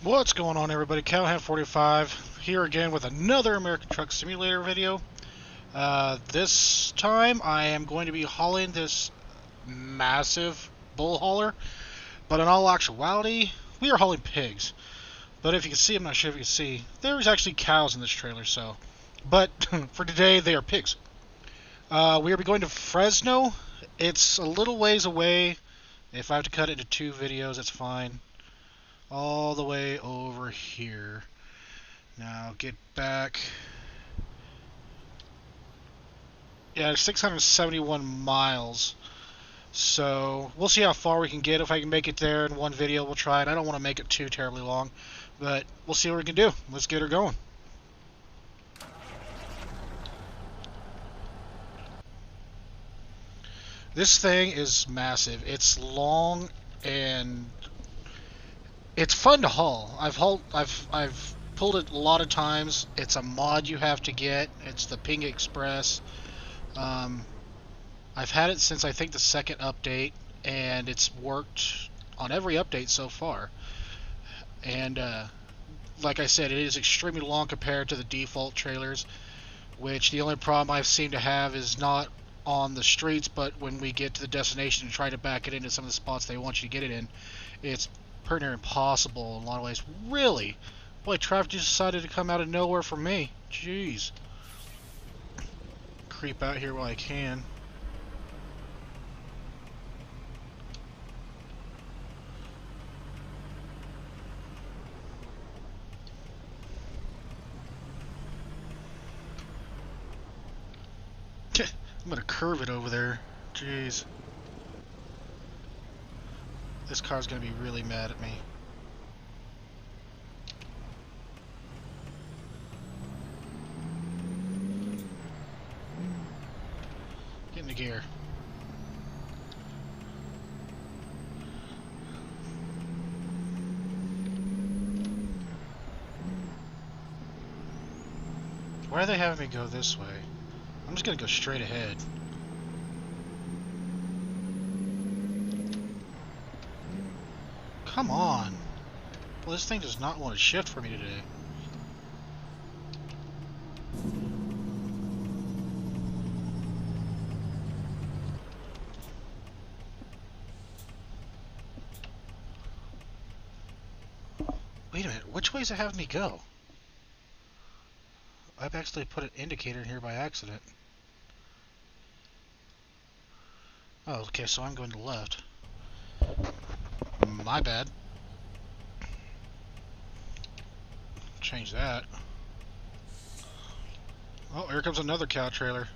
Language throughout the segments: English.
What's going on, everybody? Cowhand45 here again with another American Truck Simulator video. This time I am going to be hauling this massive bull hauler, but in all actuality, we are hauling pigs. But if you can see, I'm not sure if you can see, there's actually cows in this trailer, so. But for today, they are pigs. We are going to Fresno. It's a little ways away. If I have to cut it into two videos, that's fine. All the way over here. Now get back. Yeah, 671 miles. So we'll see how far we can get. If I can make it there in one video, we'll try it. I don't want to make it too terribly long, but we'll see what we can do. Let's get her going. This thing is massive. It's long and it's fun to haul. I've pulled it a lot of times. It's a mod you have to get. It's the Ping Express. I've had it since I think the second update, and it's worked on every update so far. And like I said, it is extremely long compared to the default trailers, which the only problem I seem to have is not on the streets, but when we get to the destination and try to back it into some of the spots they want you to get it in, it's pretty near impossible in a lot of ways. Really? Boy, traffic just decided to come out of nowhere for me. Jeez. Creep out here while I can. I'm gonna curve it over there. Jeez. This car's gonna be really mad at me. Get into gear. Why are they having me go this way? I'm just gonna go straight ahead. Come on. Well, this thing does not want to shift for me today. Wait a minute, which way is it having me go? I've actually put an indicator in here by accident. Oh, okay, so I'm going to the left. My bad. Change that. Oh, here comes another cow trailer.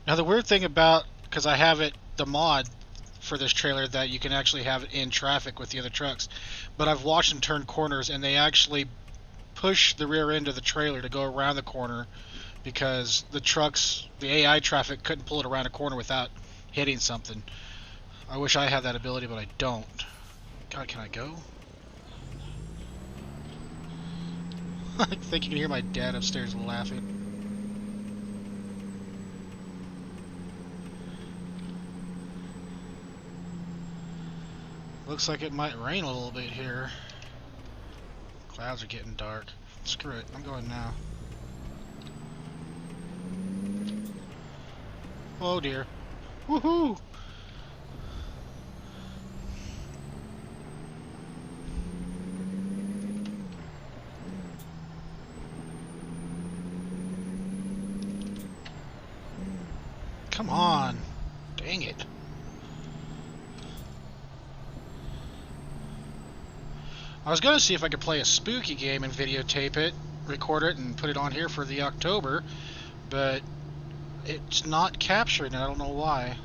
Now the weird thing about, because I have it, the mod for this trailer, that you can actually have it in traffic with the other trucks, but I've watched them turn corners and they actually push the rear end of the trailer to go around the corner because the trucks, the AI traffic, couldn't pull it around a corner without hitting something. I wish I had that ability, but I don't. God, can I go? I think you can hear my dad upstairs laughing. Looks like it might rain a little bit here. Clouds are getting dark. Screw it, I'm going now. Oh dear. Woohoo! Come on. Dang it. I was going to see if I could play a spooky game and videotape it, record it, and put it on here for the October, but it's not capturing it. I don't know why.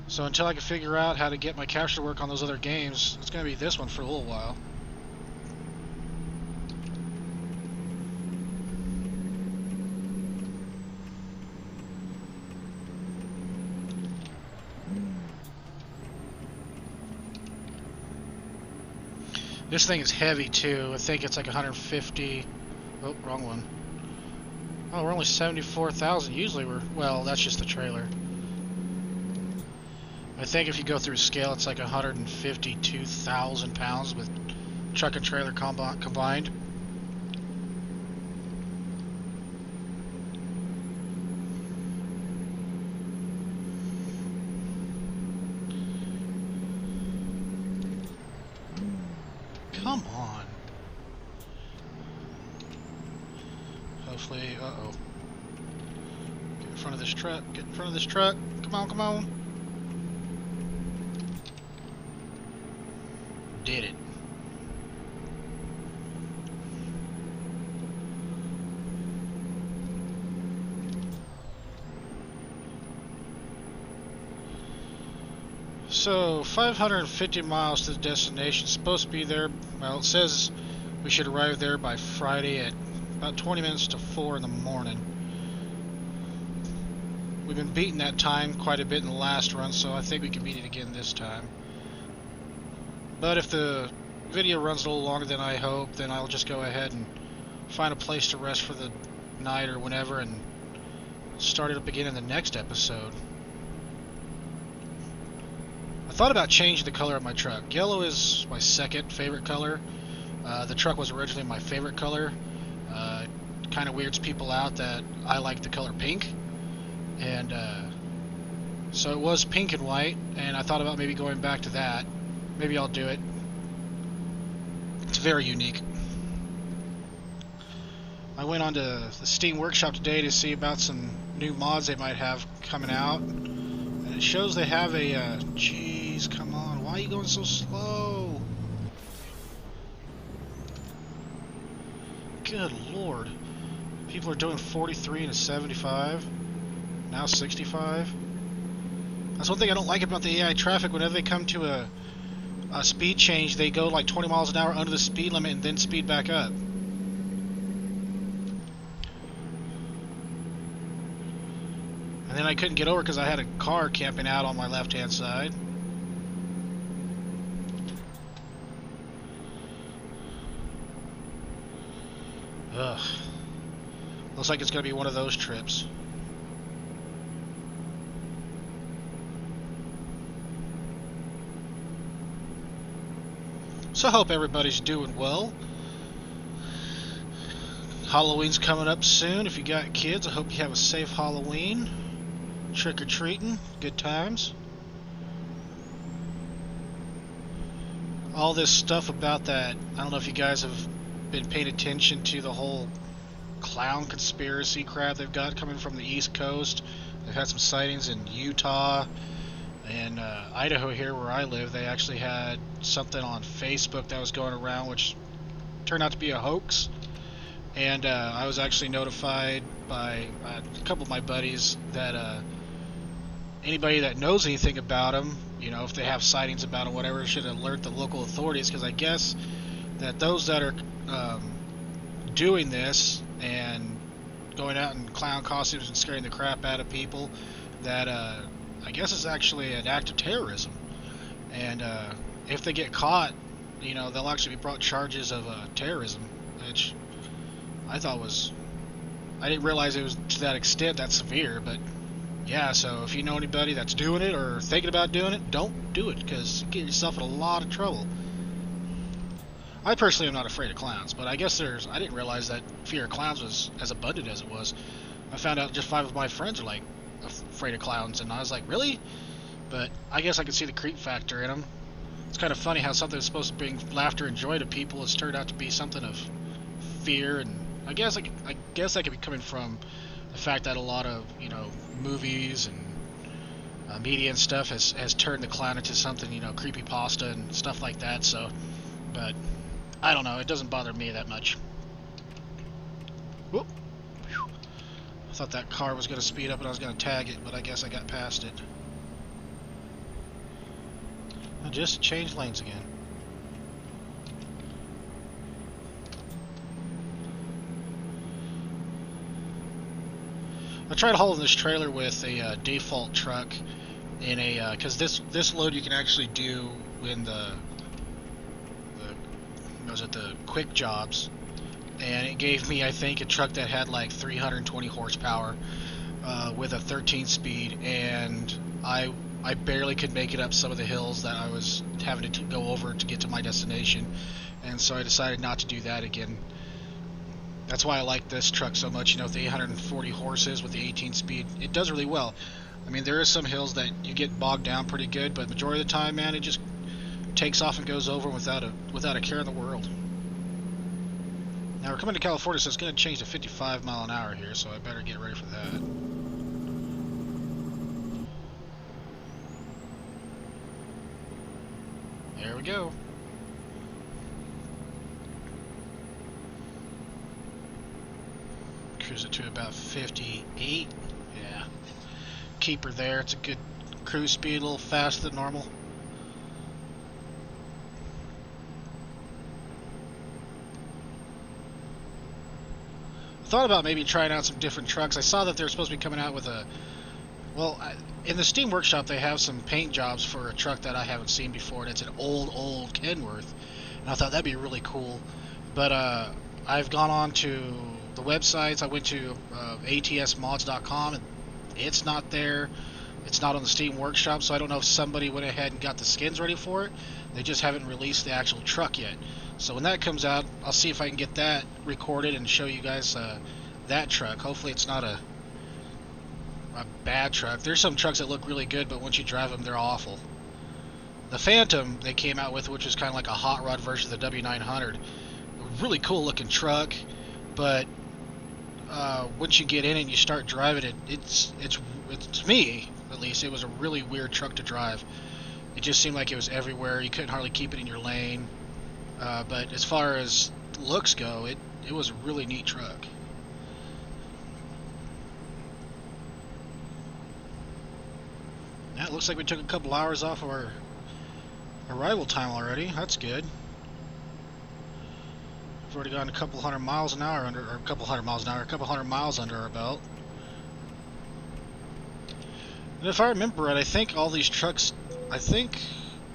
So until I can figure out how to get my capture to work on those other games, it's going to be this one for a little while. This thing is heavy too. I think it's like 150. Oh, wrong one. Oh, we're only 74,000. Usually we're, well, that's just the trailer. I think if you go through scale, it's like 152,000 pounds with truck and trailer combined. Come on. Hopefully, uh-oh. Get in front of this truck. Get in front of this truck. Come on, come on. Did it. So, 550 miles to the destination. Supposed to be there. Well, it says we should arrive there by Friday at about 20 minutes to 4 in the morning. We've been beating that time quite a bit in the last run, so I think we can beat it again this time. But if the video runs a little longer than I hope, then I'll just go ahead and find a place to rest for the night or whenever and start it up again in the next episode. I thought about changing the color of my truck. Yellow is my second favorite color. The truck was originally my favorite color. It kind of weirds people out that I like the color pink. And so it was pink and white, and I thought about maybe going back to that. Maybe I'll do it. It's very unique. I went on to the Steam Workshop today to see about some new mods they might have coming out. And it shows they have a... Jeez, come on. Why are you going so slow? Good lord. People are doing 43 and a 75. Now 65. That's one thing I don't like about the AI traffic. Whenever they come to a speed change, they go like 20 miles an hour under the speed limit and then speed back up. And then I couldn't get over because I had a car camping out on my left hand side. Ugh. Looks like it's going to be one of those trips. So I hope everybody's doing well. Halloween's coming up soon. If you got kids, I hope you have a safe Halloween. Trick-or-treating. Good times. All this stuff about that, I don't know if you guys have been paying attention to the whole clown conspiracy crap they've got coming from the East Coast. They've had some sightings in Utah and Idaho here where I live. They actually had something on Facebook that was going around which turned out to be a hoax. And I was actually notified by a couple of my buddies that anybody that knows anything about them, you know, if they have sightings about them, whatever, should alert the local authorities, because I guess that those that are doing this and going out in clown costumes and scaring the crap out of people, that I guess it's actually an act of terrorism. And if they get caught, you know, they'll actually be brought charges of terrorism, which I thought was... I didn't realize it was to that extent, that severe, but yeah, so if you know anybody that's doing it or thinking about doing it, don't do it, because you get yourself in a lot of trouble. I personally am not afraid of clowns, but I guess I didn't realize that fear of clowns was as abundant as it was. I found out just 5 of my friends are like afraid of clowns, and I was like, really? But I guess I could see the creep factor in them. It's kind of funny how something that's supposed to bring laughter and joy to people has turned out to be something of fear, and I guess that could be coming from the fact that a lot of, you know, movies and media and stuff has turned the clown into something, you know, creepypasta and stuff like that. So, but I don't know, it doesn't bother me that much. Whoop. I thought that car was going to speed up and I was going to tag it, but I guess I got past it. I just changed lanes again. I tried hauling this trailer with a default truck in a because this load you can actually do in the quick jobs, and it gave me, I think, a truck that had like 320 horsepower with a 13 speed, and I I barely could make it up some of the hills that I was having to go over to get to my destination, and so I decided not to do that again. That's why I like this truck so much. You know, with the 840 horses with the 18 speed, it does really well. I mean, there is some hills that you get bogged down pretty good, but majority of the time, man, it just takes off and goes over without a care in the world. Now we're coming to California, so it's going to change to 55 mile an hour here, so I better get ready for that. There we go. Cruise it to about 58. Yeah. Keep her there. It's a good cruise speed, a little faster than normal. Thought about maybe trying out some different trucks. I saw that they're supposed to be coming out with a... Well, in the Steam Workshop, they have some paint jobs for a truck that I haven't seen before, and it's an old Kenworth. And I thought that'd be really cool. But I've gone on to the websites. I went to atsmods.com, and it's not there. It's not on the Steam Workshop, so I don't know if somebody went ahead and got the skins ready for it. They just haven't released the actual truck yet. So when that comes out, I'll see if I can get that recorded and show you guys that truck. Hopefully it's not a bad truck. There's some trucks that look really good, but once you drive them, they're awful. The Phantom they came out with, which is kind of like a hot rod version of the W900. A really cool looking truck, but once you get in it and you start driving it, it's to me at least, it was a really weird truck to drive. It just seemed like it was everywhere. You couldn't hardly keep it in your lane. But as far as looks go, it was a really neat truck. Yeah, it looks like we took a couple hours off of our arrival time already. That's good. We've already gone a couple hundred miles an hour under, or a couple hundred miles under our belt. And if I remember right, I think all these trucks,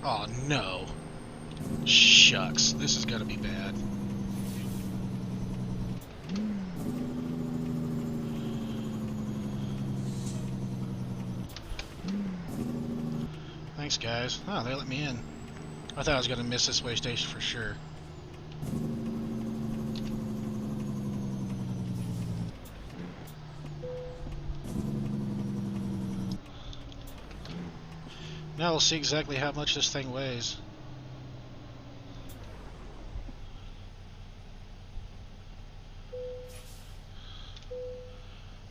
oh no. Shucks, this is gonna be bad. Thanks, guys. Oh, they let me in. I thought I was gonna miss this way station for sure. Now we'll see exactly how much this thing weighs.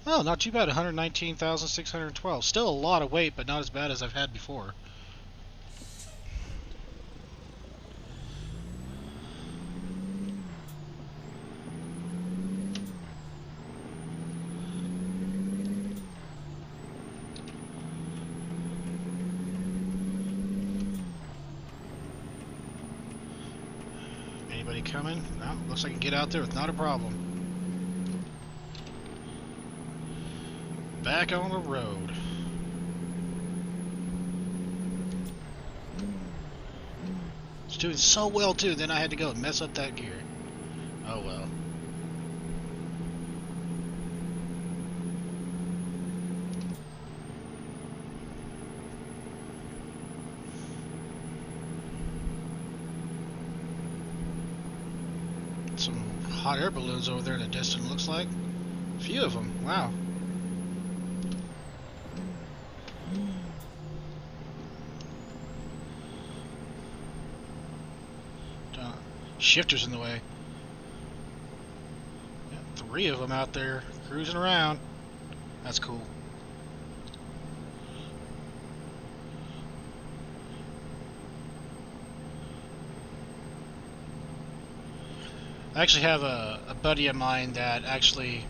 Oh, not too bad, 119,612. Still a lot of weight, but not as bad as I've had before. Anybody coming? No, looks like I can get out there with not a problem. Back on the road. It's doing so well too, then I had to go and mess up that gear. Oh well. Some hot air balloons over there in the distance, looks like. A few of them, wow. Shifters in the way. Yeah, 3 of them out there cruising around. That's cool. I actually have a buddy of mine that actually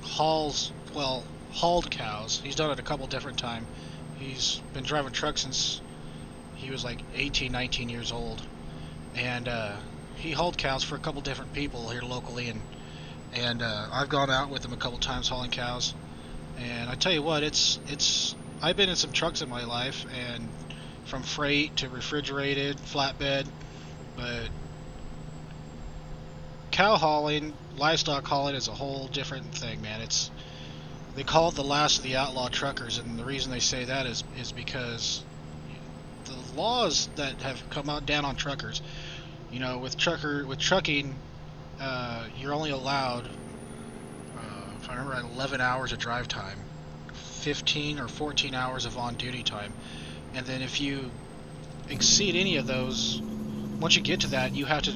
hauled cows. He's done it a couple different times. He's been driving trucks since he was like 18, 19 years old. And he hauled cows for a couple different people here locally, and I've gone out with him a couple times hauling cows. And I tell you what, I've been in some trucks in my life, and from freight to refrigerated, flatbed, but cow hauling, livestock hauling is a whole different thing, man. They call it the last of the outlaw truckers, and the reason they say that is because the laws that have come out down on truckers, you know, with trucking, you're only allowed, if I remember, 11 hours of drive time, 15 or 14 hours of on-duty time, and then if you exceed any of those, once you get to that, you have to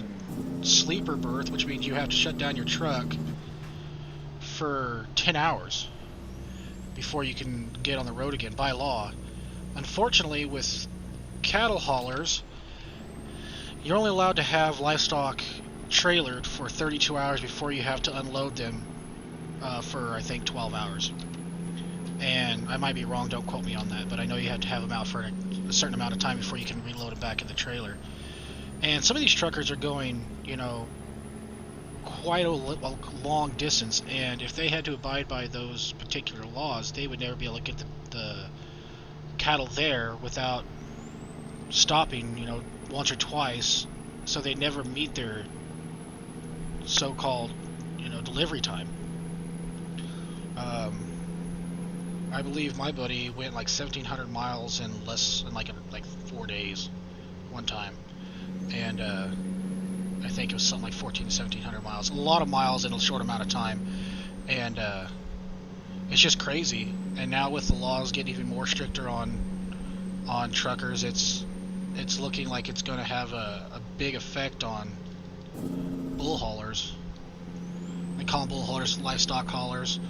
sleeper berth, which means you have to shut down your truck for 10 hours before you can get on the road again by law. Unfortunately, with cattle haulers, you're only allowed to have livestock trailered for 32 hours before you have to unload them for, I think, 12 hours. And I might be wrong, don't quote me on that, but I know you have to have them out for a certain amount of time before you can reload them back in the trailer. And some of these truckers are going, you know, quite a long distance, and if they had to abide by those particular laws, they would never be able to get the cattle there without stopping, you know, once or twice, so they never meet their so-called, you know, delivery time. I believe my buddy went like 1,700 miles in like 4 days one time, and I think it was something like 1,400 to 1,700 miles. A lot of miles in a short amount of time, and it's just crazy. And now with the laws getting even more stricter on truckers, it's looking like it's going to have a big effect on bull haulers. They call them bull haulers, livestock haulers.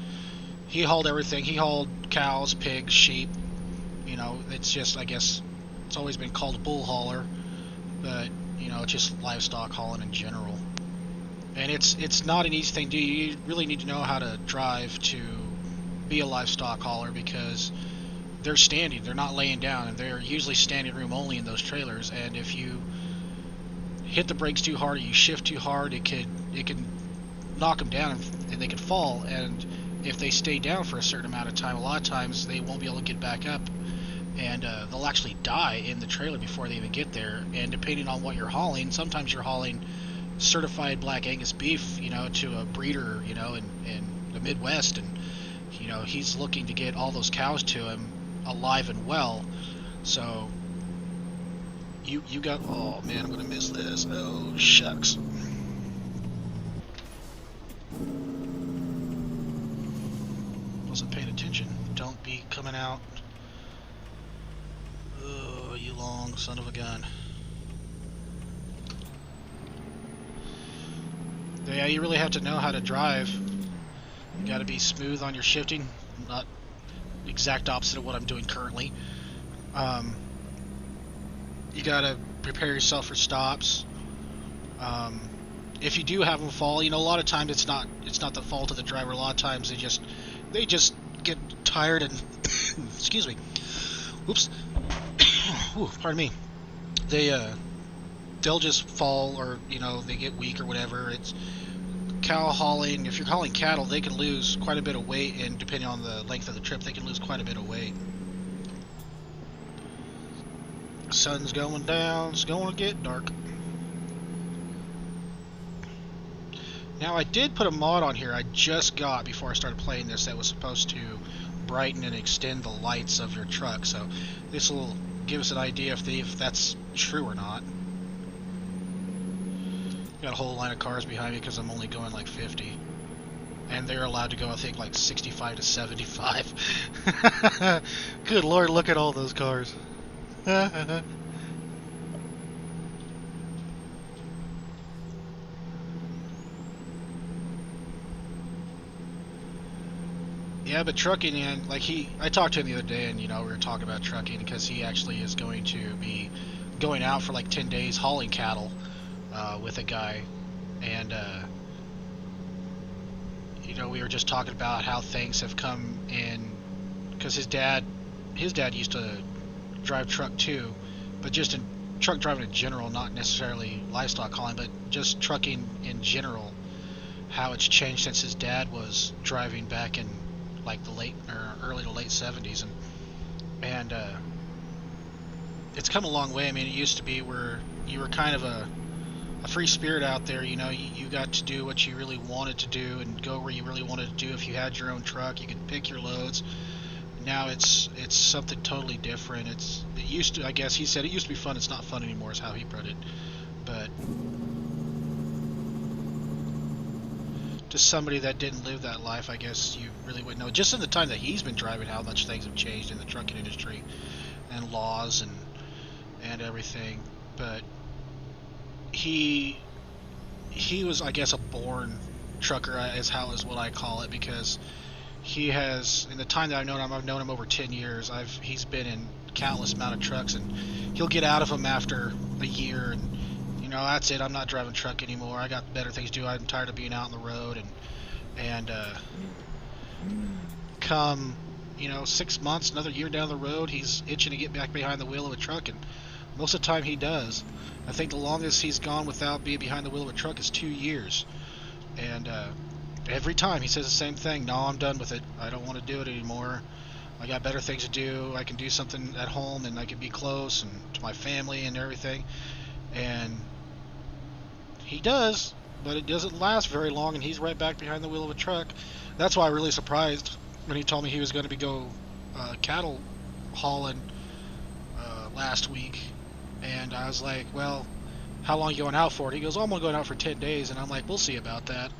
He hauled everything. He hauled cows, pigs, sheep. You know, it's just, I guess, it's always been called a bull hauler, but you know, it's just livestock hauling in general. And it's not an easy thing to do. You really need to know how to drive to be a livestock hauler, because they're standing, they're not laying down, and they're usually standing room only in those trailers. And if you hit the brakes too hard or you shift too hard, it can knock them down and they can fall. And if they stay down for a certain amount of time, a lot of times they won't be able to get back up, and they'll actually die in the trailer before they even get there. And depending on what you're hauling, sometimes you're hauling certified black Angus beef, you know, to a breeder, you know, in the Midwest, and you know, he's looking to get all those cows to him alive and well. So you got, oh man, I'm gonna miss this. Oh shucks. Wasn't paying attention. Don't be coming out. Oh, you long son of a gun. Yeah, you really have to know how to drive. You got to be smooth on your shifting, not exact opposite of what I'm doing currently. You got to prepare yourself for stops. If you do have them fall, you know, a lot of times it's not the fault of the driver. A lot of times they just get tired and excuse me. Oops. Ooh, pardon me. They'll just fall, or you know, they get weak or whatever. It's cow hauling. If you're hauling cattle, they can lose quite a bit of weight, and depending on the length of the trip, they can lose quite a bit of weight. Sun's going down. It's going to get dark. Now, I did put a mod on here I just got before I started playing this that was supposed to brighten and extend the lights of your truck. So this will give us an idea if that's true or not. Got a whole line of cars behind me because I'm only going like 50. And they're allowed to go, I think, like 65 to 75. Good Lord, look at all those cars. Yeah, but trucking, and like I talked to him the other day, and you know, we were talking about trucking because he actually is going to be going out for like 10 days hauling cattle with a guy, and you know, we were just talking about how things have come in, because his dad used to drive truck too, but just in truck driving in general, not necessarily livestock hauling, but just trucking in general, how it's changed since his dad was driving back in like the early to late 70s, and it's come a long way. I mean, it used to be where you were kind of a a free spirit out there. You know, you got to do what you really wanted to do and go where you really wanted to do. If you had your own truck, you could pick your loads. Now it's something totally different. It used to, I guess he said it used to be fun. It's not fun anymore, is how he put it. But to somebody that didn't live that life, I guess you really wouldn't know. Just in the time that he's been driving, how much things have changed in the trucking industry and laws and everything. But he was, I guess, a born trucker is what I call it, because he has, in the time that I've known him over 10 years. He's been in countless amount of trucks, and he'll get out of them after a year, and you know, that's it. I'm not driving truck anymore. I got better things to do. I'm tired of being out on the road, and come, you know, 6 months, another year down the road, he's itching to get back behind the wheel of a truck, and most of the time he does. I think the longest he's gone without being behind the wheel of a truck is 2 years, and every time he says the same thing. No, I'm done with it. I don't want to do it anymore. I got better things to do. I can do something at home, and I can be close and to my family and everything. And he does, but it doesn't last very long, and he's right back behind the wheel of a truck. That's why I'm really surprised when he told me he was going to go cattle hauling last week. And I was like, well, how long are you going out for? And he goes, oh, I'm going out for 10 days. And I'm like, we'll see about that.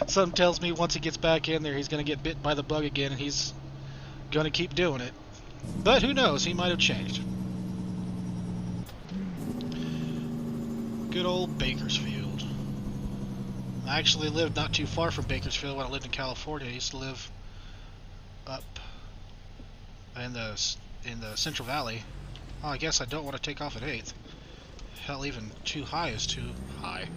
Something tells me once he gets back in there, he's going to get bit by the bug again, and he's going to keep doing it. But who knows? He might have changed. Good old Bakersfield. I actually lived not too far from Bakersfield when I lived in California. I used to live up in the Central Valley. Oh, I guess I don't want to take off at 8th. Hell, even too high is too high.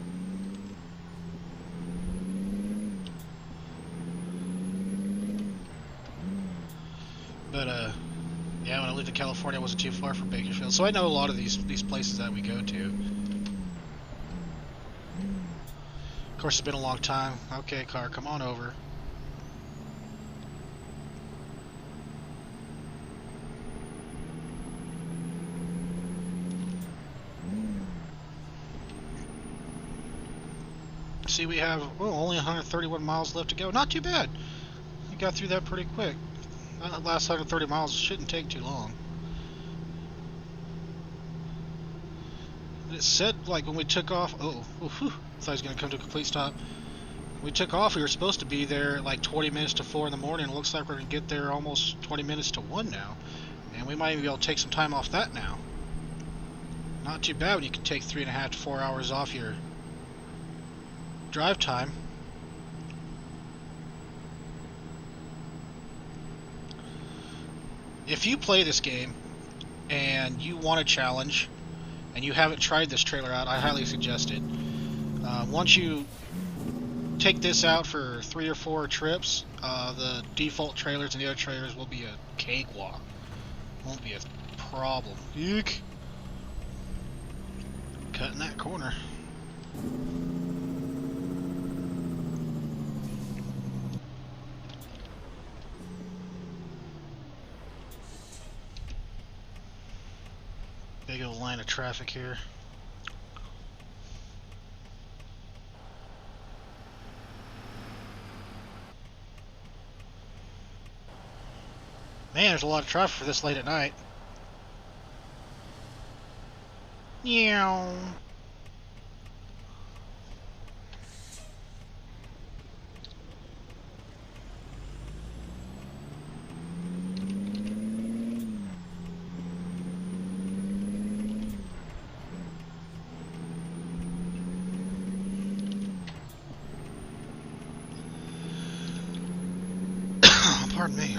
But yeah, when I lived in California, I wasn't too far from Bakersfield, so I know a lot of these places that we go to. Of course, it's been a long time. Okay, car, come on over. See, we have only 131 miles left to go. Not too bad. We got through that pretty quick. That last 130 miles shouldn't take too long. And it said, like, when we took off... Oh, whew, I thought I was going to come to a complete stop. When we took off, we were supposed to be there at like 20 minutes to 4 in the morning. It looks like we're going to get there almost 20 minutes to 1 now. And we might even be able to take some time off that now. Not too bad when you can take 3.5 to 4 hours off your drive time. If you play this game and you want a challenge and you haven't tried this trailer out, I highly suggest it. Once you take this out for 3 or 4 trips, the default trailers and the other trailers will be a cakewalk. Won't be a problem. Eek! Cutting that corner. Big old line of traffic here. Man, there's a lot of traffic for this late at night. Meow. Pardon me.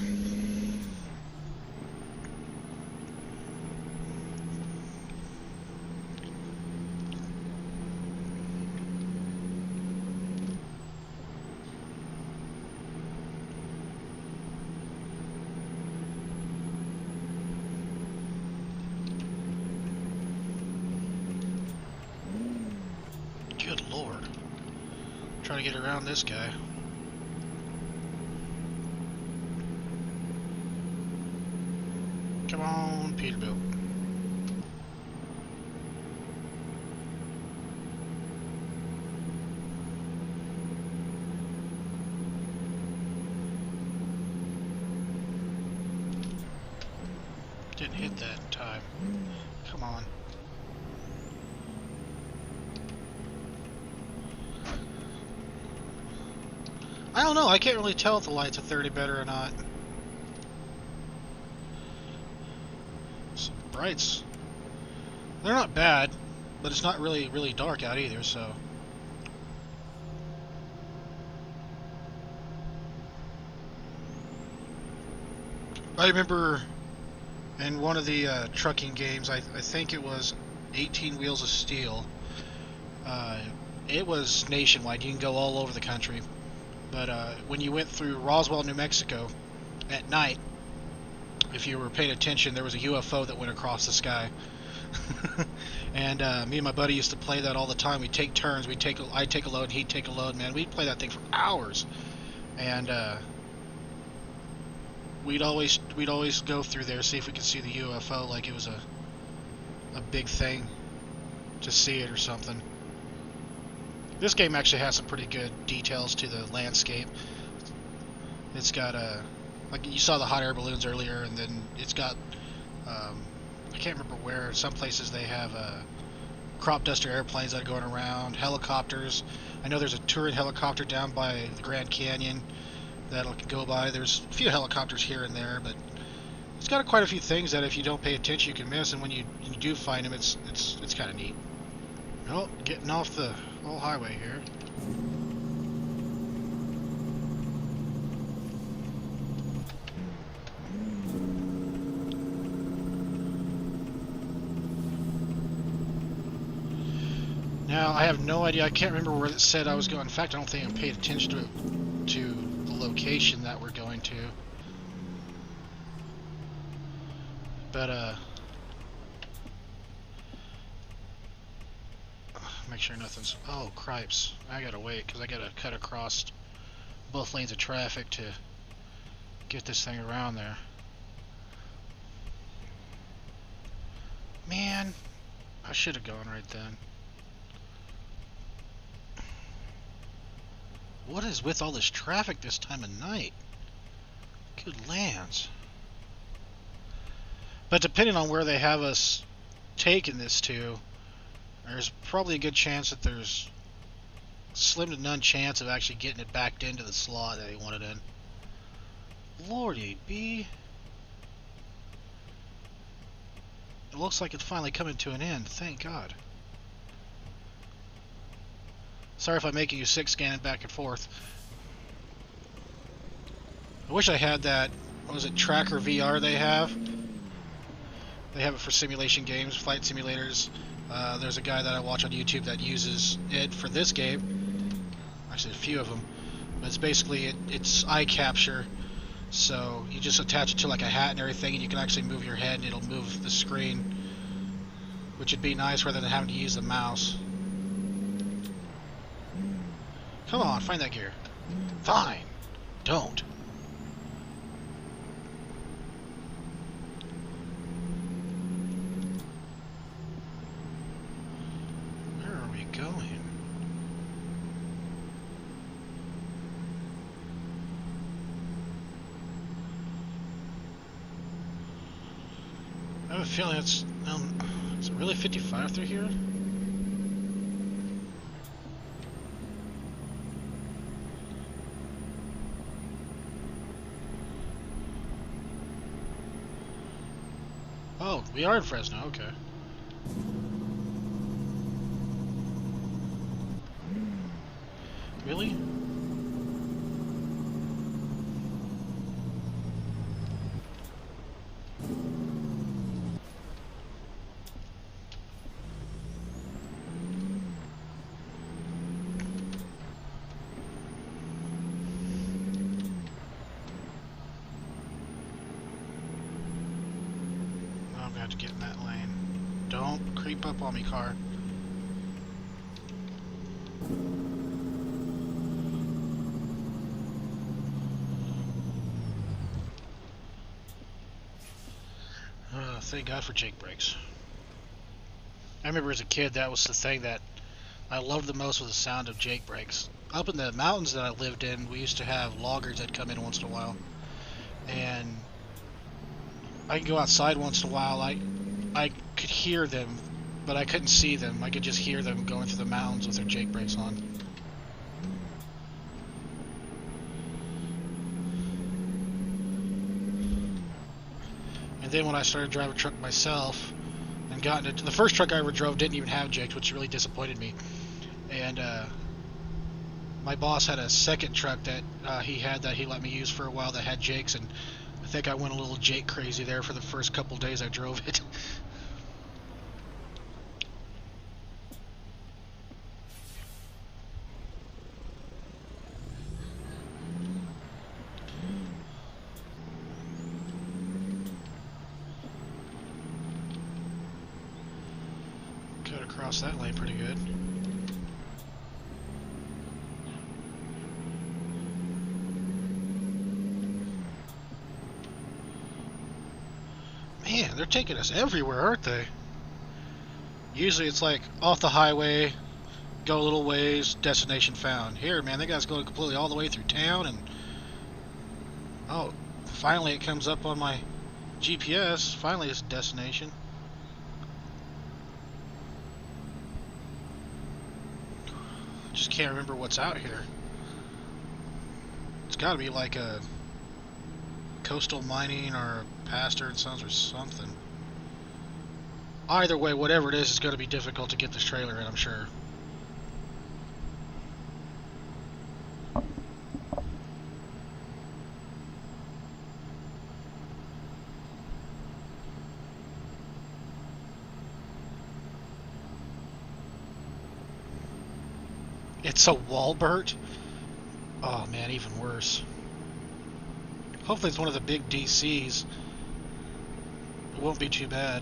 Good Lord. Try to get around this guy. Come on, Peterbilt. Didn't hit that in time. Come on. I don't know. I can't really tell if the lights are 30 better or not. Some brights. They're not bad, but it's not really dark out either, so. I remember in one of the trucking games, I think it was 18 Wheels of Steel. It was nationwide. You can go all over the country. But when you went through Roswell, New Mexico, at night, if you were paying attention, there was a UFO that went across the sky. And me and my buddy used to play that all the time. We'd take turns. I'd take a load, he'd take a load. Man, we'd play that thing for hours. And we'd always go through there, see if we could see the UFO, like it was a big thing to see it or something. This game actually has some pretty good details to the landscape. It's got like you saw the hot air balloons earlier, and then it's got I can't remember where. Some places they have crop duster airplanes that are going around, helicopters. I know there's a touring helicopter down by the Grand Canyon that'll go by. There's a few helicopters here and there, but it's got quite a few things that if you don't pay attention you can miss, and when you do find them, it's kind of neat. Oh, getting off the whole highway here. Now, I have no idea. I can't remember where it said I was going. In fact, I don't think I paid attention to the location that we're going to. But, make sure nothing's... Oh, cripes. I gotta wait, because I gotta cut across both lanes of traffic to get this thing around there. Man, I should have gone right then. What is with all this traffic this time of night? Good lands. But depending on where they have us taking this to, there's probably a good chance that there's slim to none chance of actually getting it backed into the slot that he wanted in. Lordy B. It looks like it's finally coming to an end. Thank God. Sorry if I'm making you sick scanning back and forth. I wish I had that, what was it, Tracker VR they have? They have it for simulation games, flight simulators. There's a guy that I watch on YouTube that uses it for this game. Actually, a few of them. But it's basically, it's eye capture. So you just attach it to like a hat and everything, and you can actually move your head and it'll move the screen. Which would be nice rather than having to use the mouse. Come on, find that gear. Fine. Don't. Where are we going? I have a feeling it's... is it really 55 through here? Oh, we are in Fresno, okay. Really? To get in that lane. Don't creep up on me, car. Thank God for Jake brakes. I remember as a kid that was the thing that I loved the most was the sound of Jake brakes. Up in the mountains that I lived in, we used to have loggers that come in once in a while. And I can go outside once in a while. I could hear them, but I couldn't see them. I could just hear them going through the mountains with their Jake brakes on. And then when I started driving a truck myself and got into the first truck I ever drove didn't even have Jakes, which really disappointed me. And my boss had a second truck that he had that he let me use for a while that had Jakes, and I think I went a little Jake crazy there for the first couple days I drove it. Cut across that lane pretty good. Man, they're taking us everywhere, aren't they? Usually it's like off the highway, go a little ways, destination found. Here, man, they got us going completely all the way through town, and oh, finally it comes up on my GPS. Finally, it's a destination. Just can't remember what's out here. It's got to be like a coastal mining or a pasture and sons or something. Either way, whatever it is, it's going to be difficult to get this trailer in, I'm sure. It's a Walbert? Oh man, even worse. Hopefully it's one of the big DCs. It won't be too bad.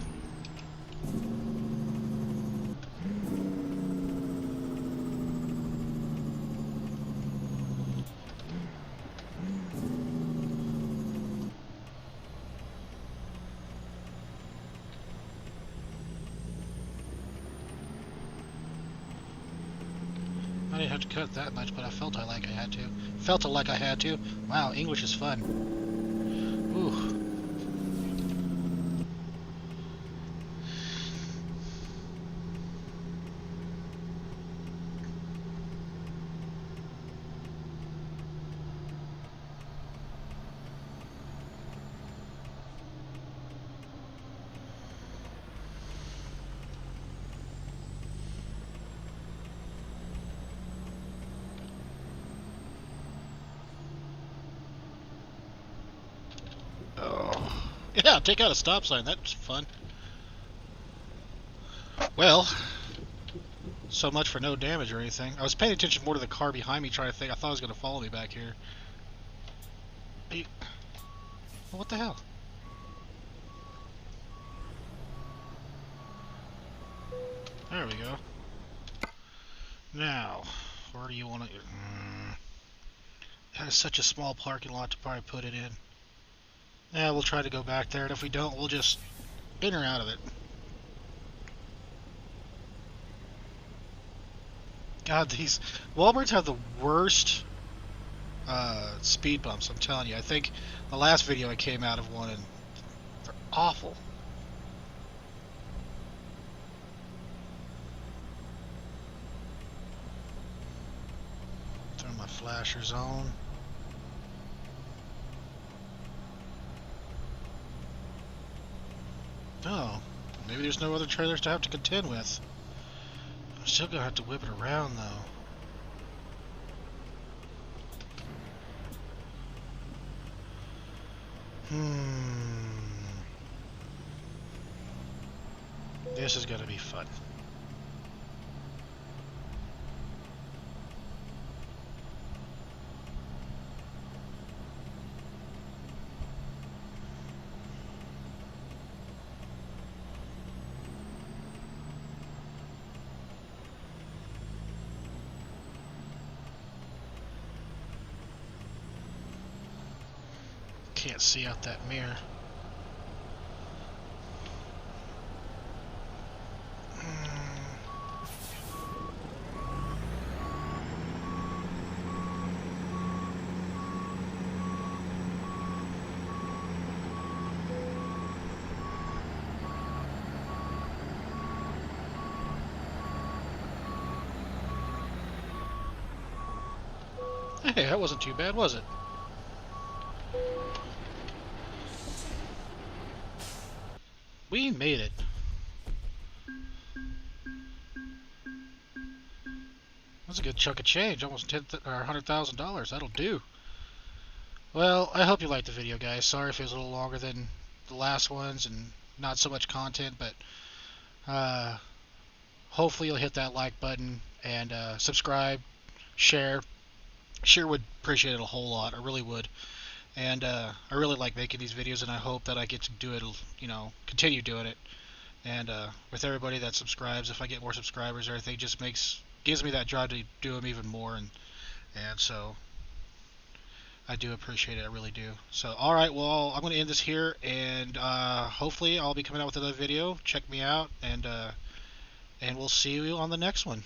I didn't have to cut that much, but I felt like I had to. Felt it like I had to. Wow, English is fun. Ooh. Oh. Yeah, take out a stop sign. That's fun. Well, so much for no damage or anything. I was paying attention more to the car behind me, trying to think. I thought it was going to follow me back here. Well, what the hell? There we go. Now, where do you want to... That is such a small parking lot to probably put it in. Yeah, we'll try to go back there, and if we don't, we'll just in or out of it. God, these Walmarts have the worst speed bumps, I'm telling you. I think the last video I came out of one, and they're awful. Turn my flashers on. Oh, maybe there's no other trailers to have to contend with. I'm still gonna have to whip it around though. This is gonna be fun. Can't see out that mirror. Hey, that wasn't too bad, was it? We made it. That's a good chunk of change, almost $100,000. That'll do. Well, I hope you liked the video, guys. Sorry if it was a little longer than the last ones and not so much content, but uh, hopefully you'll hit that like button and subscribe, share. Sure would appreciate it a whole lot. I really would. And I really like making these videos, and I hope that I get to do it, continue doing it. And with everybody that subscribes, if I get more subscribers, everything just gives me that drive to do them even more. And so I do appreciate it. I really do. So, all right. Well, I'm going to end this here, and hopefully I'll be coming out with another video. Check me out, and we'll see you on the next one.